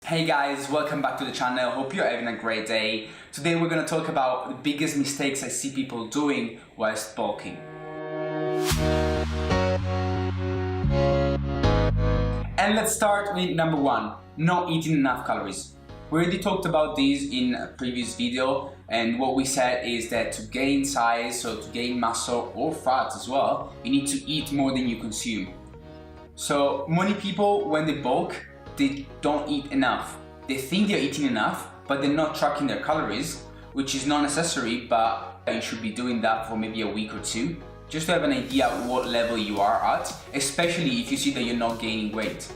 Hey guys, welcome back to the channel. Hope you're having a great day. Today we're going to talk about the biggest mistakes I see people doing whilst bulking. And let's start with number one, not eating enough calories. We already talked about this in a previous video, and what we said is that to gain size, so to gain muscle or fat as well, you need to eat more than you consume. So many people, when they bulk, they don't eat enough. They think they're eating enough, but they're not tracking their calories, which is not necessary, but you should be doing that for maybe a week or two, just to have an idea what level you are at, especially if you see that you're not gaining weight.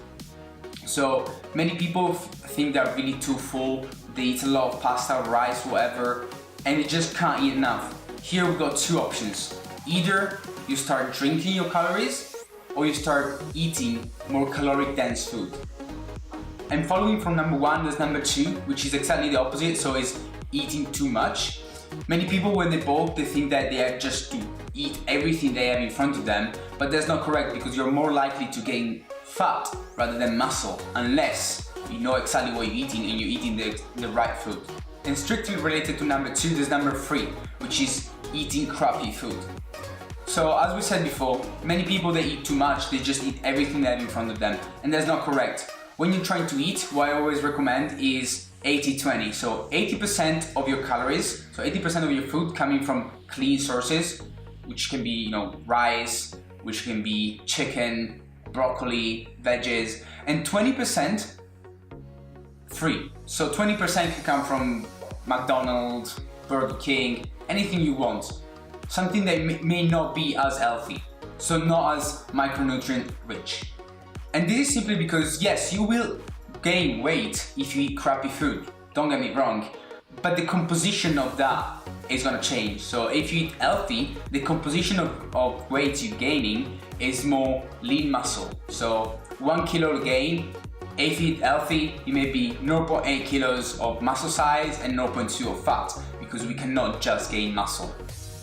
So many people think they're really too full, they eat a lot of pasta, rice, whatever, and they just can't eat enough. Here we've got two options. Either you start drinking your calories, or you start eating more caloric dense food. And following from number one, there's number two, which is exactly the opposite, so it's eating too much. Many people, when they bulk, they think that they are just to eat everything they have in front of them, but that's not correct, because you're more likely to gain fat rather than muscle, unless you know exactly what you're eating and you're eating the right food. And strictly related to number two, there's number three, which is eating crappy food. So as we said before, many people, they eat too much, they just eat everything they have in front of them, and that's not correct. When you're trying to eat, what I always recommend is 80-20. So 80% of your calories, so 80% of your food coming from clean sources, which can be, rice, which can be chicken, broccoli, veggies, and 20% free. So 20% can come from McDonald's, Burger King, anything you want. Something that may not be as healthy, so not as micronutrient rich. And this is simply because, yes, you will gain weight if you eat crappy food, don't get me wrong, but the composition of that is gonna change. So if you eat healthy, the composition of weight you're gaining is more lean muscle. So 1 kilo gain, if you eat healthy, you may be 0.8 kilos of muscle size and 0.2 of fat, because we cannot just gain muscle.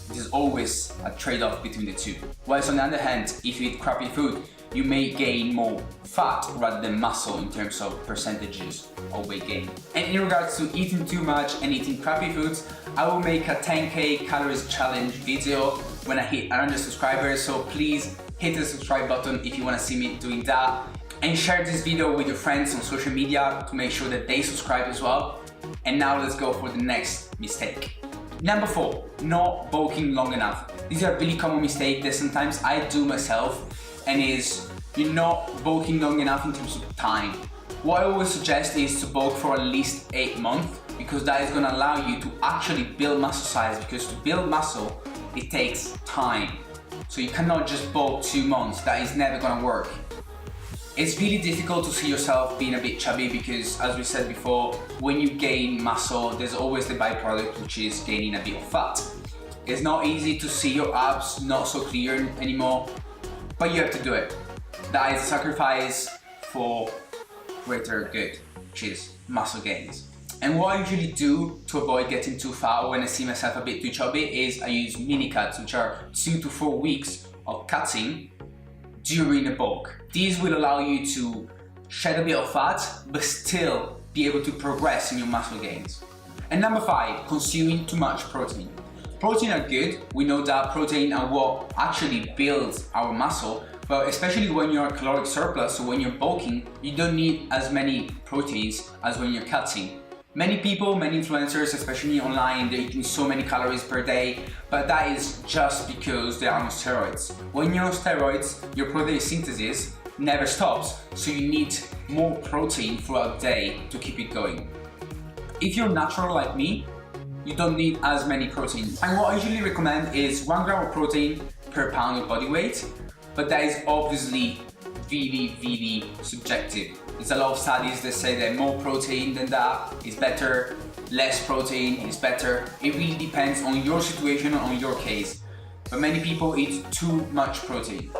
There's always a trade-off between the two. Whilst on the other hand, if you eat crappy food, you may gain more fat rather than muscle in terms of percentages of weight gain. And in regards to eating too much and eating crappy foods, I will make a 10k calories challenge video when I hit 100 subscribers, so please hit the subscribe button if you want to see me doing that, and share this video with your friends on social media to make sure that they subscribe as well. And now let's go for the next mistake. Number four, not bulking long enough. These are a really common mistake that sometimes I do myself, and is you're not bulking long enough in terms of time. What I always suggest is to bulk for at least 8 months, because that is going to allow you to actually build muscle size, because to build muscle, it takes time. So you cannot just bulk 2 months, that is never going to work. It's really difficult to see yourself being a bit chubby, because as we said before, when you gain muscle, there's always the byproduct, which is gaining a bit of fat. It's not easy to see your abs not so clear anymore, but you have to do it. That is a sacrifice for greater good, which is muscle gains. And what I usually do to avoid getting too fat when I see myself a bit too chubby is I use mini cuts, which are 2 to 4 weeks of cutting during a bulk. These will allow you to shed a bit of fat, but still be able to progress in your muscle gains. And number five, consuming too much protein. Protein are good, we know that protein are what actually builds our muscle, but especially when you're caloric surplus, so when you're bulking, you don't need as many proteins as when you're cutting. Many people, many influencers, especially online, they're eating so many calories per day, but that is just because they are on steroids. When you're on steroids, your protein synthesis never stops, so you need more protein throughout the day to keep it going. If you're natural like me, you don't need as many protein. And what I usually recommend is 1 gram of protein per pound of body weight, but that is obviously really subjective. There's a lot of studies that say that more protein than that is better, less protein is better. It really depends on your situation and on your case. But many people eat too much protein.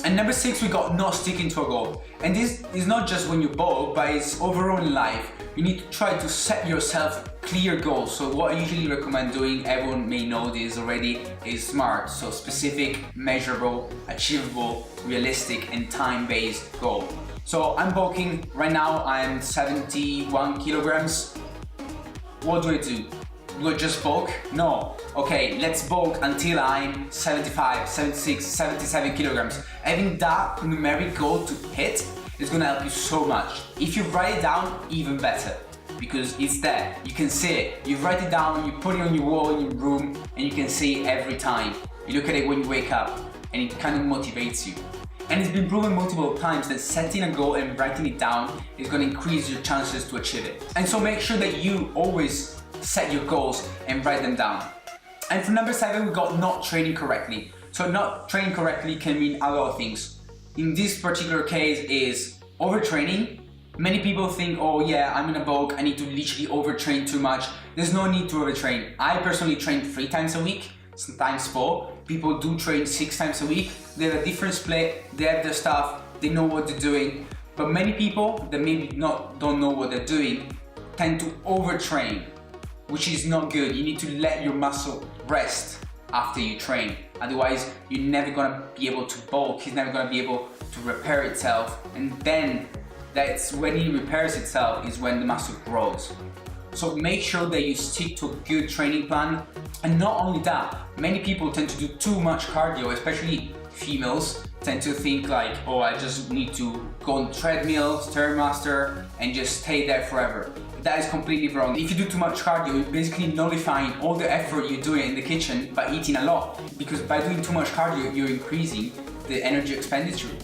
And number six, we got not sticking to a goal. And this is not just when you bulk, but it's overall in life. You need to try to set yourself clear goals. So what I usually recommend doing, everyone may know this already, is SMART. So specific, measurable, achievable, realistic, and time-based goal. So I'm bulking, right now I'm 71 kilograms. What do? Do I just bulk? No. Okay, let's bulk until I'm 75, 76, 77 kilograms. Having that numeric goal to hit is gonna help you so much. If you write it down, even better, because it's there. You can see it. You write it down, you put it on your wall in your room, and you can see it every time. You look at it when you wake up, and it kind of motivates you. And it's been proven multiple times that setting a goal and writing it down is going to increase your chances to achieve it. And so make sure that you always set your goals and write them down. And for number 7, we got not training correctly. So not training correctly can mean a lot of things. In this particular case is overtraining. Many people think, oh yeah, I'm in a bulk, I need to literally overtrain too much. There's no need to overtrain. I personally train 3 times a week, sometimes 4. People do train 6 times a week. They have a different split, they have their stuff, they know what they're doing. But many people that maybe don't know what they're doing tend to overtrain, which is not good. You need to let your muscle rest after you train. Otherwise, you're never gonna be able to bulk, it's never gonna be able to repair itself. And then that's when it repairs itself is when the muscle grows. So make sure that you stick to a good training plan. And not only that, many people tend to do too much cardio, especially females tend to think like, oh, I just need to go on treadmill, Stairmaster, and just stay there forever. That is completely wrong. If you do too much cardio, you're basically nullifying all the effort you're doing in the kitchen by eating a lot. Because by doing too much cardio, you're increasing the energy expenditure.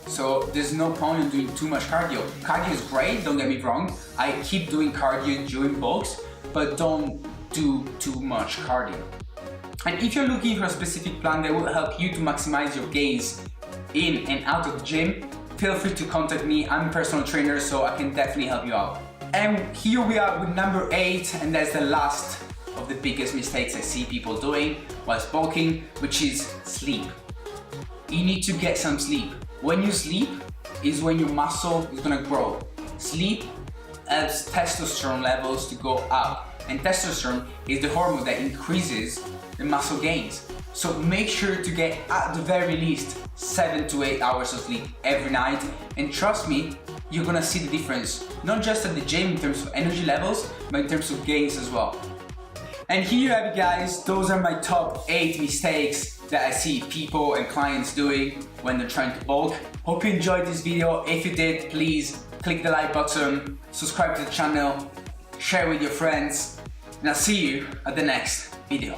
So there's no point in doing too much cardio. Cardio is great, don't get me wrong. I keep doing cardio during bulks, but don't do too much cardio. And if you're looking for a specific plan that will help you to maximize your gains in and out of the gym, feel free to contact me. I'm a personal trainer, so I can definitely help you out. And here we are with number 8, and that's the last of the biggest mistakes I see people doing whilst bulking, which is sleep. You need to get some sleep. When you sleep is when your muscle is gonna grow. Sleep helps testosterone levels to go up, and testosterone is the hormone that increases the muscle gains. So make sure to get at the very least 7 to 8 hours of sleep every night, and trust me, you're gonna see the difference, not just at the gym in terms of energy levels, but in terms of gains as well. And here you have it, guys. Those are my top 8 mistakes that I see people and clients doing when they're trying to bulk. Hope you enjoyed this video. If you did, please click the like button, subscribe to the channel, share with your friends, and I'll see you at the next video.